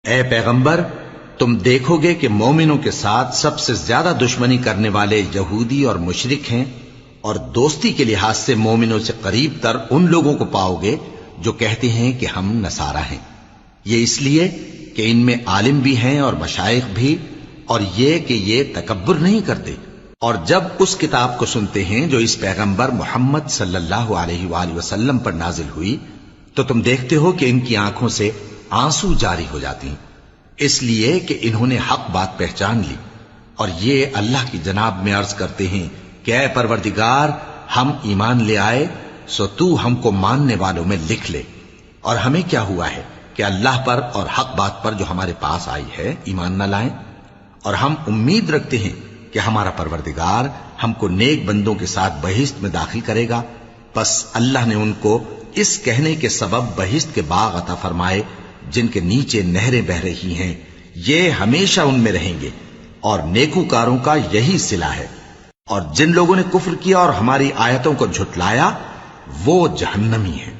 اے پیغمبر، تم دیکھو گے کہ مومنوں کے ساتھ سب سے زیادہ دشمنی کرنے والے یہودی اور مشرک ہیں، اور دوستی کے لحاظ سے مومنوں سے قریب تر ان لوگوں کو پاؤ گے جو کہتے ہیں کہ ہم نصارہ ہیں۔ یہ اس لیے کہ ان میں عالم بھی ہیں اور مشائخ بھی، اور یہ کہ یہ تکبر نہیں کرتے۔ اور جب اس کتاب کو سنتے ہیں جو اس پیغمبر محمد صلی اللہ علیہ وآلہ وسلم پر نازل ہوئی، تو تم دیکھتے ہو کہ ان کی آنکھوں سے آنسو جاری ہو جاتی ہیں، اس لیے کہ انہوں نے حق بات پہچان لی، اور یہ اللہ کی جناب میں عرض کرتے ہیں کہ اے پروردگار، ہم ایمان لے آئے سو تو ہم کو ماننے والوں میں لکھ لے، اور ہمیں کیا ہوا ہے کہ اللہ پر اور حق بات پر جو ہمارے پاس آئی ہے ایمان نہ لائیں، اور ہم امید رکھتے ہیں کہ ہمارا پروردگار ہم کو نیک بندوں کے ساتھ بہشت میں داخل کرے گا۔ پس اللہ نے ان کو اس کہنے کے سبب بہشت کے باغ عطا فرمائے جن کے نیچے نہریں بہ رہی ہیں، یہ ہمیشہ ان میں رہیں گے، اور نیکوکاروں کا یہی صلہ ہے۔ اور جن لوگوں نے کفر کیا اور ہماری آیتوں کو جھٹلایا وہ جہنمی ہیں۔